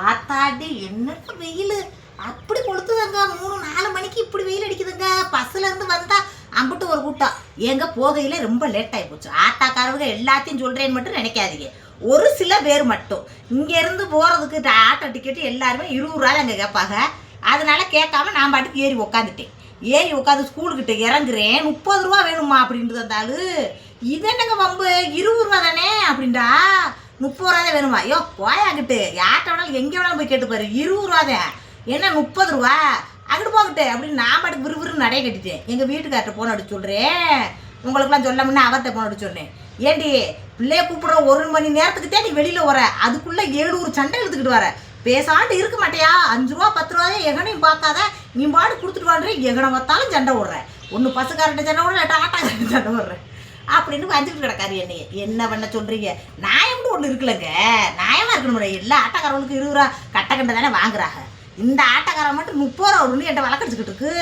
ஆத்தாடி என்னட்டு வெயில் அப்படி கொளுத்துதுங்க. 3-4 மணிக்கு இப்படி வெயில் அடிக்குதுங்க. பஸ்ல இருந்து வந்தா அம்பிட்டு ஒரு கூட்டம். எங்க போகையில ரொம்ப லேட் ஆகி போச்சு. ஆட்டாக்காரவங்க எல்லாத்தையும் சொல்றேன்னு மட்டும் நினைக்காதீங்க. ஒரு சில பேர் மட்டும் இங்க இருந்து போறதுக்கு ஆட்டோ டிக்கெட்டு எல்லாருமே 20 ரூபா அங்கே கேட்பாங்க. அதனால கேட்காம நான் பாட்டுக்கு ஏறி உக்காந்துட்டேன். ஏறி உட்காந்து ஸ்கூலுக்கிட்ட இறங்குறேன். 30 ரூபா வேணுமா அப்படின்ட்டு வந்தாலும் இது என்னங்க வம்பு, 20 ரூபா தானே அப்படின்டா. 30 ரூபா தான் வேணுமா? ஐயோ போயாங்கிட்டு யார்கிட்ட வேணாலும் எங்கே வேணாலும் போய் கேட்டு பாரு, 20 ரூபா தான் என்ன 30 ரூபா அங்கிட்டு போகிட்டு அப்படின்னு நான் பாட்டுக்கு விறுவிறு நடைய கட்டிட்டேன். எங்கள் வீட்டுக்கார்ட்ட போன அடிச்சு சொல்கிறேன், உங்களுக்குலாம் சொல்லாமன்னா அவர்கிட்ட போன அடிச்சு சொன்னேன். ஏண்டி பிள்ளைய கூப்பிட்ற 1 மணி நேரத்துக்கிட்டே நீ வெளியில் வர, அதுக்குள்ளே 700 சண்டை எடுத்துக்கிட்டு வர, பேசாண்டு இருக்க மாட்டியா? 5 ரூபா 10 ரூபாயே எகனையும் பார்க்காத நீ பாடு கொடுத்துட்டு வாடுற, எகனை பார்த்தாலும் சண்டை விடுறேன். ஒன்று பசுக்காரட்ட சண்டை விடுற, ஆட்டாக்காரட்ட சண்டை விடுறேன் அப்படின்னு வந்துட்டு கிடக்காரு. என்னைய என்ன பண்ண சொல்கிறீங்க? நியாயம்னு ஒன்று இருக்குல்லங்க, நியாயமாக இருக்கணும். எல்லா ஆட்டக்காரர்களுக்கு 20 ரூபா கட்டக்கண்டை தானே வாங்குறாங்க. இந்த ஆட்டக்காரன் மட்டும் 30 ரூபா வரும்னு என்கிட்ட வழக்கடிச்சுக்கிட்டு இருக்கு.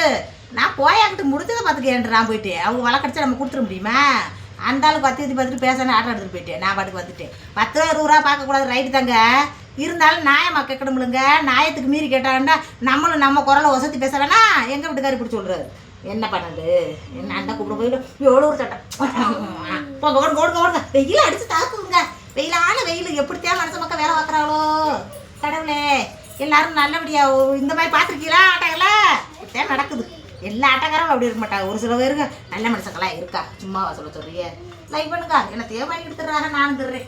நான் போயாக்கிட்டு முடிச்சதை பார்த்துக்கேன். நான் போயிட்டு அவங்க வழக்கடிச்சா நம்ம கொடுத்துட முடியுமா? அந்த ஆளுக்கு பத்தி பார்த்துட்டு பேசானே ஆட்டம் எடுத்துகிட்டு போயிட்டேன். நான் பாட்டுக்கு வந்துட்டேன். 10 ரூபா 20 ரூபா பார்க்கக்கூடாது, ரைட்டு தாங்க. இருந்தாலும் நியாயமாக கேட்கணும்லங்க. நியாயத்துக்கு மீறி கேட்டாங்கன்னா நம்மளும் நம்ம குரலை வசதி பேச வேணா. எங்கள் வீட்டுக்காரி இப்படி சொல்கிறாரு. என்ன பண்ணது என்ன அந்த கூப்பிட போயிடும் எவ்வளோ ஒரு சட்டம் போங்க ஓடுங்க ஓடுங்க ஓடுங்க. வெயில் அடிச்சு தாக்குங்க. வெயிலான வெயில் எப்படித்தான் மனசு மக்கள் வேலை பார்க்குறாங்களோ கடவுளே. எல்லாரும் நல்லபடியா இந்த மாதிரி பார்த்துருக்கீங்களா? ஆட்டங்களா இப்படித்தான் நடக்குது. எல்லா ஆட்டக்காரும் அப்படி இருக்க மாட்டாங்க. ஒரு சில பேருங்க நல்ல மனுஷங்களாம் இருக்கா. சும்மாவா சொல்ல சொல்றீங்க? லைக் பண்ணுங்க. என்ன தேவை எடுத்துடுறாங்க, நானும் தர்றேன்.